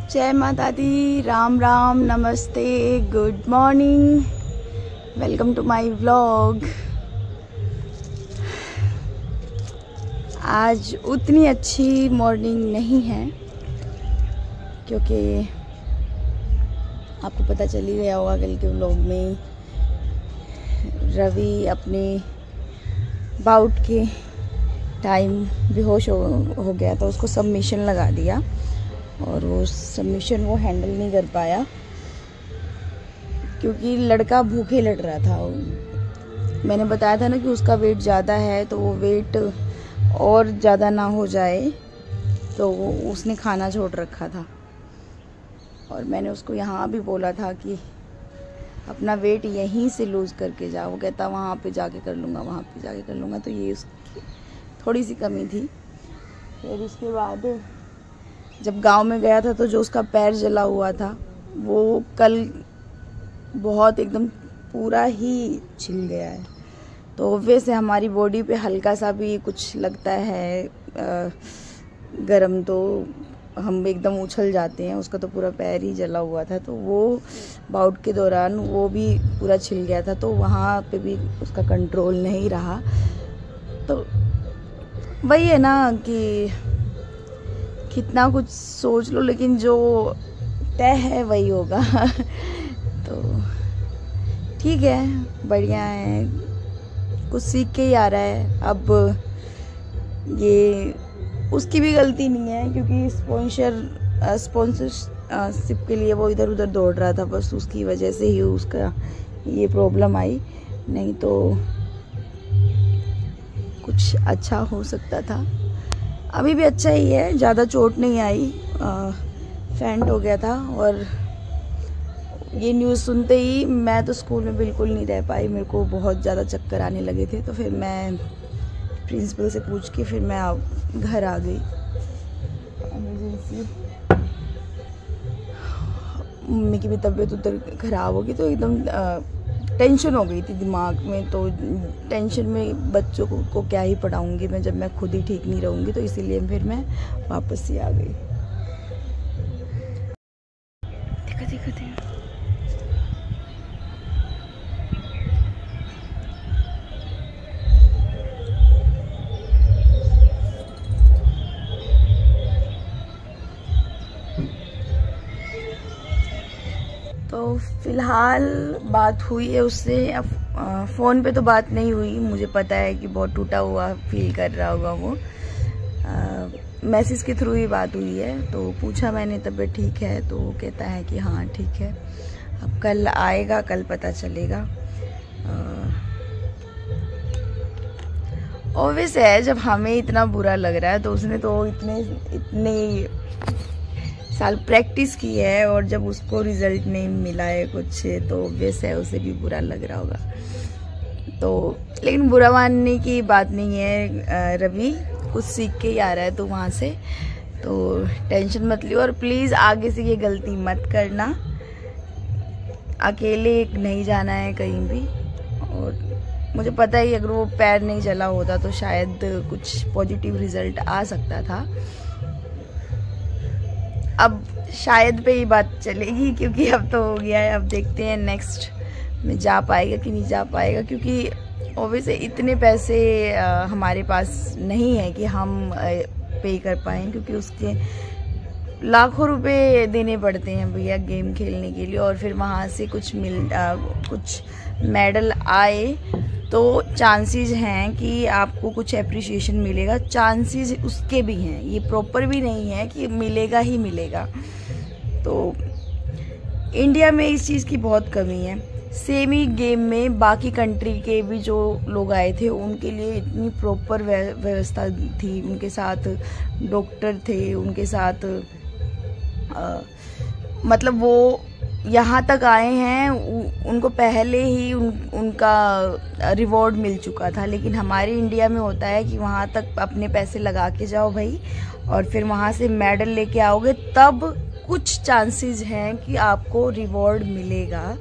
जय माता दी, राम राम, नमस्ते, good morning, welcome to my vlog. आज उतनी अच्छी मॉर्निंग नहीं है क्योंकि आपको पता चल ही गया होगा कल के व्लॉग में रवि अपने बाउट के टाइम बेहोश हो गया था। उसको सबमिशन लगा दिया और वो सबमिशन वो हैंडल नहीं कर पाया क्योंकि लड़का भूखे लड़ रहा था। मैंने बताया था ना कि उसका वेट ज़्यादा है, तो वो वेट और ज़्यादा ना हो जाए तो उसने खाना छोड़ रखा था। और मैंने उसको यहाँ भी बोला था कि अपना वेट यहीं से लूज़ करके जा। वो कहता वहाँ पे जाके कर लूँगा, वहाँ पे जाके कर लूँगा। तो ये उसकी थोड़ी सी कमी थी। फिर उसके बाद जब गांव में गया था तो जो उसका पैर जला हुआ था वो कल बहुत एकदम पूरा ही छिल गया है। तो ऑब्वियस है हमारी बॉडी पे हल्का सा भी कुछ लगता है गरम तो हम एकदम उछल जाते हैं। उसका तो पूरा पैर ही जला हुआ था, तो वो बाउट के दौरान वो भी पूरा छिल गया था। तो वहाँ पे भी उसका कंट्रोल नहीं रहा। तो वही है ना कि कितना कुछ सोच लो लेकिन जो तय है वही होगा। तो ठीक है, बढ़िया है, कुछ सीख के ही आ रहा है। अब ये उसकी भी गलती नहीं है क्योंकि स्पॉन्सरशिप के लिए वो इधर उधर दौड़ रहा था, बस उसकी वजह से ही उसका ये प्रॉब्लम आई। नहीं तो कुछ अच्छा हो सकता था। अभी भी अच्छा ही है, ज़्यादा चोट नहीं आई, फेंट हो गया था। और ये न्यूज़ सुनते ही मैं तो स्कूल में बिल्कुल नहीं रह पाई, मेरे को बहुत ज़्यादा चक्कर आने लगे थे। तो फिर मैं प्रिंसिपल से पूछ के फिर मैं घर आ गई इमरजेंसी। मम्मी की भी तबीयत उधर ख़राब होगी तो एकदम टेंशन हो गई थी दिमाग में। तो टेंशन में बच्चों को क्या ही पढ़ाऊंगी मैं जब मैं खुद ही ठीक नहीं रहूँगी। तो इसीलिए फिर मैं वापस ही आ गई। देखो तो फिलहाल बात हुई है उससे। अब फ़ोन पे तो बात नहीं हुई, मुझे पता है कि बहुत टूटा हुआ फील कर रहा होगा वो। मैसेज के थ्रू ही बात हुई है। तो पूछा मैंने तबीयत ठीक है, तो वो कहता है कि हाँ ठीक है। अब कल आएगा, कल पता चलेगा। ऑब्वियस है जब हमें इतना बुरा लग रहा है तो उसने तो इतने साल प्रैक्टिस की है और जब उसको रिजल्ट नहीं मिला है कुछ तो ऑब्वियस है उसे भी बुरा लग रहा होगा। तो लेकिन बुरा मानने की बात नहीं है, रवि कुछ सीख के ही आ रहा है तो वहाँ से तो टेंशन मत लियो। और प्लीज़ आगे से ये गलती मत करना, अकेले नहीं जाना है कहीं भी। और मुझे पता है अगर वो पैर नहीं जला होता तो शायद कुछ पॉजिटिव रिजल्ट आ सकता था। अब शायद पे ही बात चलेगी क्योंकि अब तो हो गया है। अब देखते हैं नेक्स्ट में जा पाएगा कि नहीं जा पाएगा, क्योंकि ऑब्वियसली इतने पैसे हमारे पास नहीं है कि हम पे कर पाएँ, क्योंकि उसके लाखों रुपए देने पड़ते हैं भैया गेम खेलने के लिए। और फिर वहाँ से कुछ मेडल आए तो चांसेस हैं कि आपको कुछ एप्रिसिएशन मिलेगा, चांसेस उसके भी हैं। ये प्रॉपर भी नहीं है कि मिलेगा ही मिलेगा। तो इंडिया में इस चीज़ की बहुत कमी है। सेम ही गेम में बाकी कंट्री के भी जो लोग आए थे उनके लिए इतनी प्रॉपर व्यवस्था थी, उनके साथ डॉक्टर थे, उनके साथ मतलब वो यहाँ तक आए हैं उनको पहले ही उनका रिवॉर्ड मिल चुका था। लेकिन हमारे इंडिया में होता है कि वहाँ तक अपने पैसे लगा के जाओ भाई, और फिर वहाँ से मेडल लेके आओगे तब कुछ चांसेस हैं कि आपको रिवॉर्ड मिलेगा।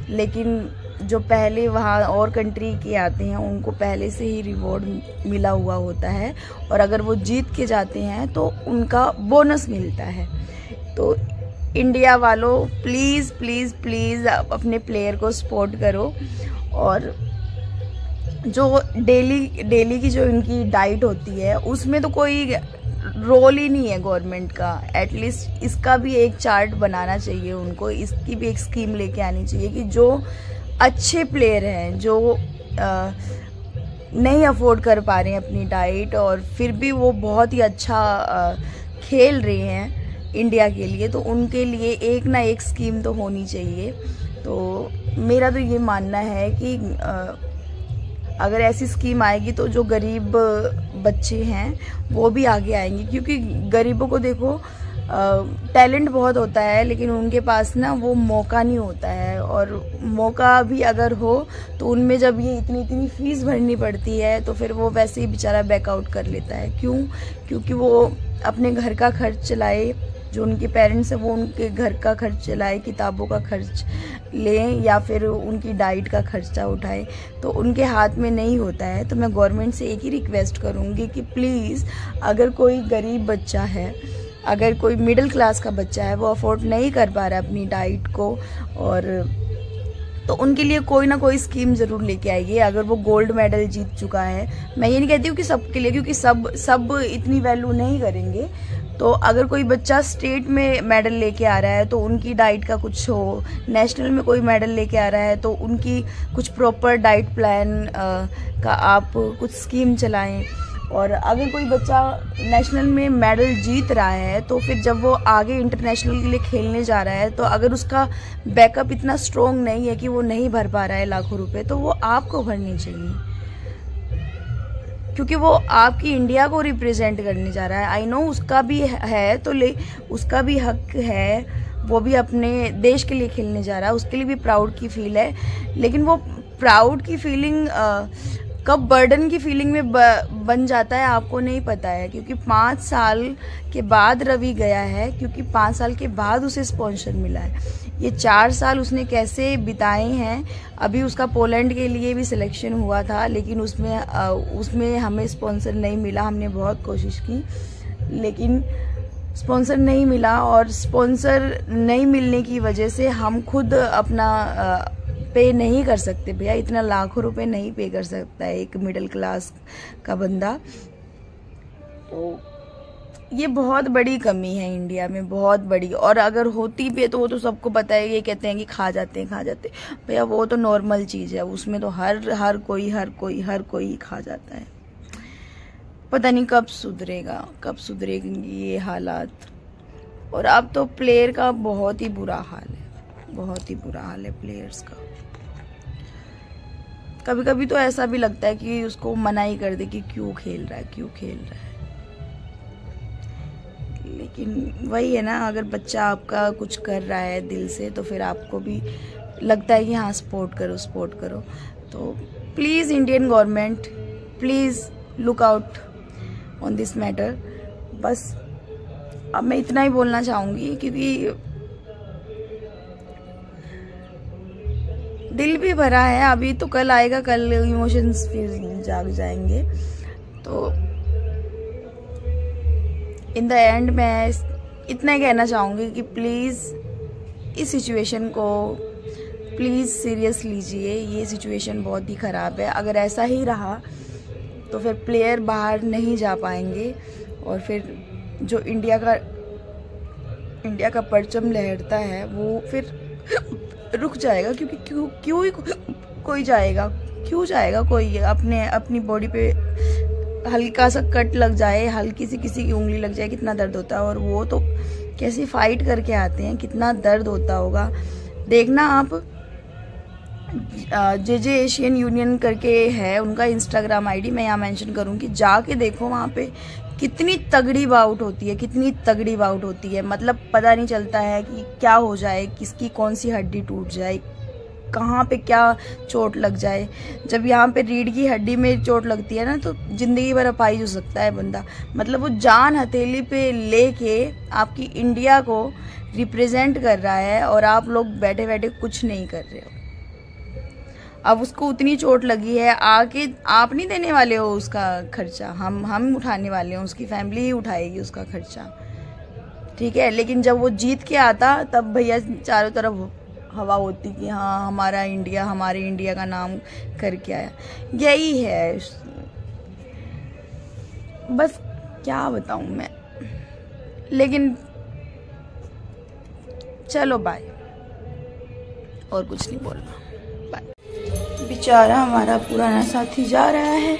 लेकिन जो पहले वहाँ और कंट्री के आते हैं उनको पहले से ही रिवॉर्ड मिला हुआ होता है, और अगर वो जीत के जाते हैं तो उनका बोनस मिलता है। तो इंडिया वालों प्लीज़ प्लीज़ प्लीज़ अपने प्लेयर को सपोर्ट करो। और जो डेली की जो इनकी डाइट होती है उसमें तो कोई रोल ही नहीं है गवर्नमेंट का। एटलीस्ट इसका भी एक चार्ट बनाना चाहिए उनको, इसकी भी एक स्कीम लेके आनी चाहिए कि जो अच्छे प्लेयर हैं, जो नहीं अफोर्ड कर पा रहे हैं अपनी डाइट और फिर भी वो बहुत ही अच्छा खेल रहे हैं इंडिया के लिए, तो उनके लिए एक ना एक स्कीम तो होनी चाहिए। तो मेरा तो ये मानना है कि अगर ऐसी स्कीम आएगी तो जो गरीब बच्चे हैं वो भी आगे आएंगे, क्योंकि गरीबों को देखो टैलेंट बहुत होता है लेकिन उनके पास ना वो मौका नहीं होता है, और मौका भी अगर हो तो उनमें जब ये इतनी फीस भरनी पड़ती है तो फिर वो वैसे ही बेचारा बैकआउट कर लेता है। क्यों? क्योंकि वो अपने घर का खर्च चलाए, जो उनके पेरेंट्स हैं वो उनके घर का खर्च चलाए, किताबों का खर्च लें या फिर उनकी डाइट का खर्चा उठाए, तो उनके हाथ में नहीं होता है। तो मैं गवर्नमेंट से एक ही रिक्वेस्ट करूँगी कि प्लीज़ अगर कोई गरीब बच्चा है, अगर कोई मिडिल क्लास का बच्चा है, वो अफोर्ड नहीं कर पा रहा है अपनी डाइट को, और तो उनके लिए कोई ना कोई स्कीम ज़रूर लेके आएगी। अगर वो गोल्ड मेडल जीत चुका है, मैं ये नहीं कहती हूँ कि सबके लिए, क्योंकि सब इतनी वैल्यू नहीं करेंगे, तो अगर कोई बच्चा स्टेट में मेडल लेके आ रहा है तो उनकी डाइट का कुछ हो, नेशनल में कोई मेडल लेके आ रहा है तो उनकी कुछ प्रॉपर डाइट प्लान का आप कुछ स्कीम चलाएं। और अगर कोई बच्चा नेशनल में मेडल जीत रहा है तो फिर जब वो आगे इंटरनेशनल के लिए खेलने जा रहा है, तो अगर उसका बैकअप इतना स्ट्रॉन्ग नहीं है कि वो नहीं भर पा रहा है लाखों रुपए, तो वो आपको भरनी चाहिए, क्योंकि वो आपकी इंडिया को रिप्रेजेंट करने जा रहा है। आई नो उसका भी है, तो उसका भी हक है, वो भी अपने देश के लिए खेलने जा रहा है, उसके लिए भी प्राउड की फील है। लेकिन वो प्राउड की फीलिंग कब बर्डन की फीलिंग में बन जाता है आपको नहीं पता है, क्योंकि 5 साल के बाद रवि गया है, क्योंकि 5 साल के बाद उसे स्पॉन्सर मिला है। ये 4 साल उसने कैसे बिताए हैं। अभी उसका पोलैंड के लिए भी सिलेक्शन हुआ था, लेकिन उसमें हमें स्पॉन्सर नहीं मिला। हमने बहुत कोशिश की लेकिन स्पॉन्सर नहीं मिला, और स्पॉन्सर नहीं मिलने की वजह से हम खुद अपना पे नहीं कर सकते। भैया इतना लाखों रुपए नहीं पे कर सकता है एक मिडिल क्लास का बंदा। तो ये बहुत बड़ी कमी है इंडिया में, बहुत बड़ी। और अगर होती भी है तो वो तो सबको पता है, ये कहते हैं कि खा जाते हैं। भैया वो तो नॉर्मल चीज़ है, उसमें तो हर कोई खा जाता है। पता नहीं कब सुधरेगी ये हालात। और अब तो प्लेयर का बहुत ही बुरा हाल है प्लेयर्स का। कभी कभी तो ऐसा भी लगता है कि उसको मना ही कर दे कि क्यों खेल रहा है। लेकिन वही है ना, अगर बच्चा आपका कुछ कर रहा है दिल से तो फिर आपको भी लगता है कि हाँ सपोर्ट करो। तो please Indian government, please look out on this matter. बस अब मैं इतना ही बोलना चाहूँगी, क्योंकि दिल भी भरा है। अभी तो कल आएगा, कल इमोशंस फिर जाग जाएंगे। तो इन द एंड मैं इतना ही कहना चाहूँगी कि प्लीज़ इस सिचुएशन को प्लीज़ सीरियस लीजिए। ये सिचुएशन बहुत ही ख़राब है। अगर ऐसा ही रहा तो फिर प्लेयर बाहर नहीं जा पाएंगे, और फिर जो इंडिया का परचम लहरता है वो फिर रुक जाएगा। क्योंकि क्यों कोई जाएगा, क्यों जाएगा कोई? अपनी बॉडी पे हल्का सा कट लग जाए, हल्की सी किसी की उंगली लग जाए, कितना दर्द होता है। और वो तो कैसी फाइट करके आते हैं, कितना दर्द होता होगा। देखना आप, जे एशियन यूनियन करके है उनका इंस्टाग्राम आईडी, मैं यहाँ मेंशन करूँगी, जाके देखो वहाँ पे कितनी तगड़ी बाउट होती है। मतलब पता नहीं चलता है कि क्या हो जाए, किसकी कौन सी हड्डी टूट जाए, कहाँ पे क्या चोट लग जाए। जब यहाँ पे रीढ़ की हड्डी में चोट लगती है ना, तो जिंदगी भर अपाहिज हो सकता है बंदा। मतलब वो जान हथेली पे लेके आपकी इंडिया को रिप्रेजेंट कर रहा है, और आप लोग बैठे बैठे कुछ नहीं कर रहे हो। अब उसको उतनी चोट लगी है, आके आप नहीं देने वाले हो उसका खर्चा, हम उठाने वाले हैं, उसकी फैमिली ही उठाएगी उसका खर्चा। ठीक है, लेकिन जब वो जीत के आता तब भैया चारों तरफ हवा होती कि हाँ हमारा इंडिया, हमारे इंडिया का नाम करके आया। यही है, बस क्या बताऊं मैं। लेकिन चलो बाय, और कुछ नहीं बोलना, बाय। बेचारा हमारा पुराना साथी जा रहा है।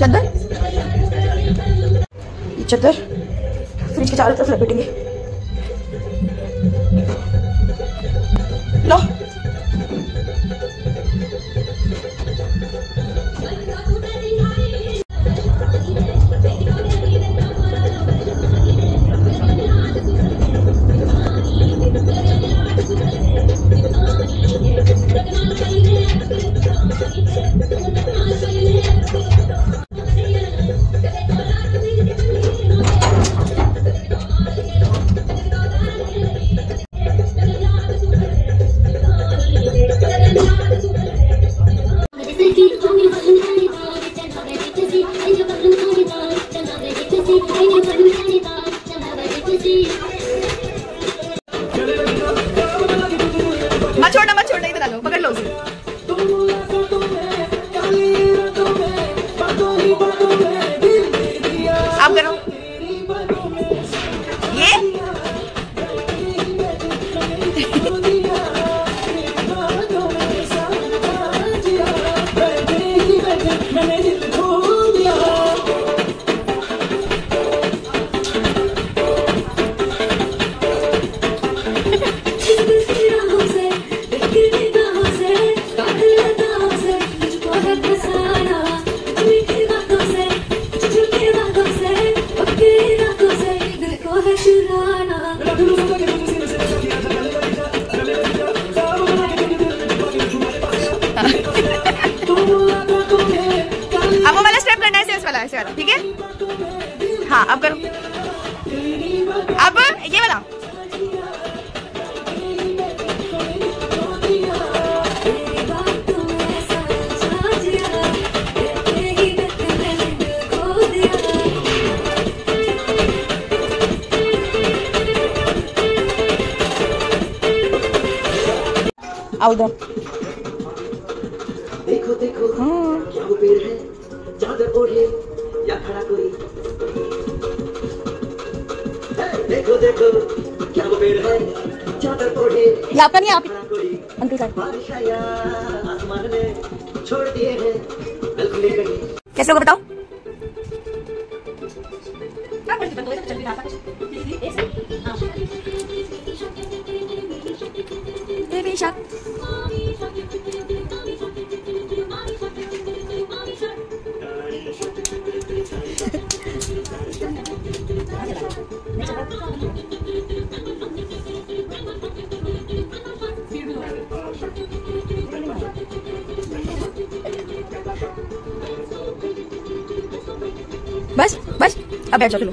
चद्दर, ये चद्दर फ्रिज के चारों तरफ लपेटेंगे। लो, मत छोड़ना, इधर आ लो, पकड़ लो उसे। आप करो ये। अब वो वाला स्टेप करना है, ऐसे वाला, ऐसे वाला, ठीक है। हाँ अब करो, अब ये वाला। आओ उधर। देखो देखो क्या वो पेड़ है, चादर ओढ़े या खड़ा कोई। देखो देखो क्या वो पेड़ है, चादर ओढ़े। ये आपका नहीं, आप अंकल का। बारिश आया आसमान में छोड़ दिए हैं बिल्कुल कहीं। कैसे होगा बताओ? बेशक बस बस, अब बैठ जाओ चलो।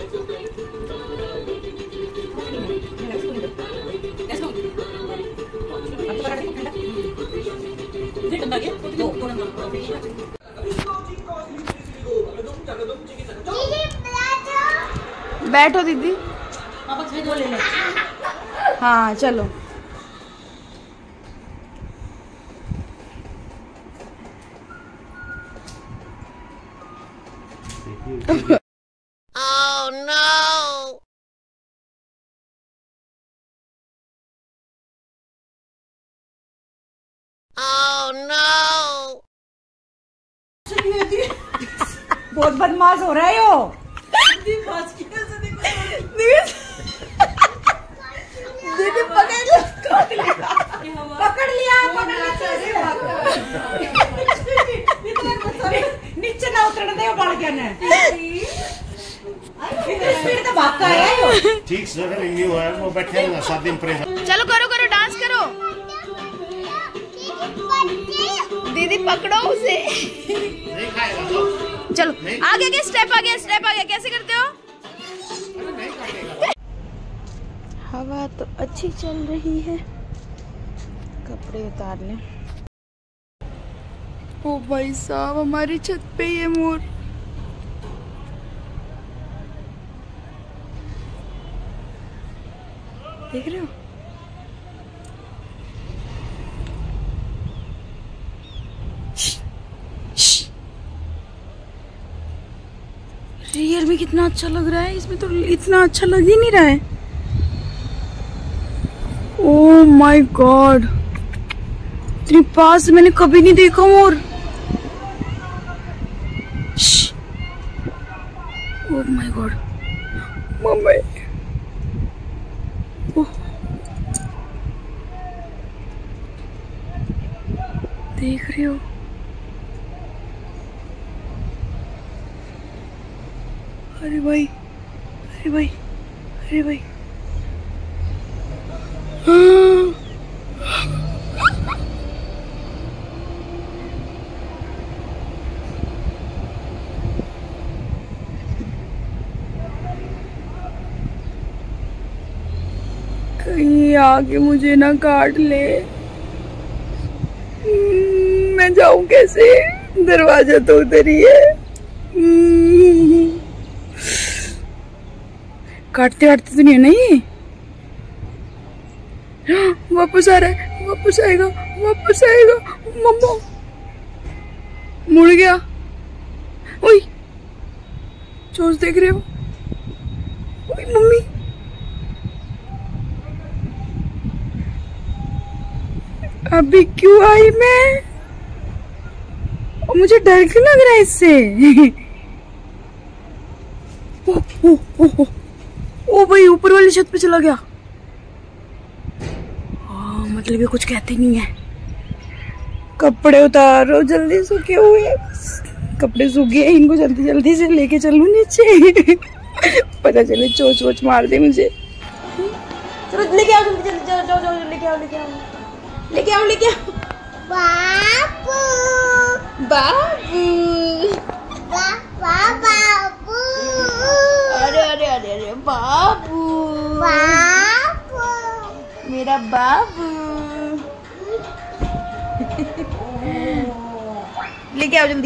बैठो दीदी। हाँ चलो। Oh no! Oh no! बहुत बदमाश हो रहा है यो। दीदी पकड़ लो, पकड़ लिया। नीचे ना उतरने दे बढ़ गया ना। स्पीड तो भाग का है यो। ठीक से अगर न्यू है वो बैठे ना 7 दिन परेशान। चलो करो करो, डांस करो। दीदी पकड़ो उसे। नहीं खाएगा तो। चलो आगे के स्टेप आ गया, स्टेप आ गया। कैसे करते हो? हवा तो अच्छी चल रही है, कपड़े उतार लें। ओ भाई साहब, हमारी छत पे ये मोर। देख रहे हो? रियर में कितना अच्छा लग रहा है, इसमें तो इतना अच्छा लग ही नहीं रहा है। ओह माय गॉड, इतनी पास मैंने कभी नहीं देखा मोर। Oh my God, mummy. देख रहे हो? अरे भाई, अरे भाई, अरे भाई, कहीं आके मुझे ना काट ले। मैं जाऊं कैसे? दरवाजा तो उधर ही है। काटते काटते तो नहीं है ना ये? वापस आ रहा है, वापस आएगा, वापस आएगा। मम्मा, मुड़ गया। ओए, चोच देख रहे हो? ओए मम्मी, अभी क्यों आई मैं? मुझे डर क्यों लग रहा है इससे? ओ भाई, ऊपर वाली छत पे चला गया। मतलब ये कुछ कहते नहीं है। कपड़े उतारो, जल्दी सूखे हुए कपड़े सूख गए, इनको जल्दी जल्दी से लेके चलूं नीचे। पता चले चोच वोच मार दे मुझे। चलो लेके आओ, जल्दी जल्दी, जाओ जाओ जाओ, लेके आओ, लेके आओ, लेके आओ, लेके आओ। बाबू, बाबू, बाबू, अरे अरे अरे अरे, बाबू, बाबू, मेरा बाबू। लेके आओ जल्दी।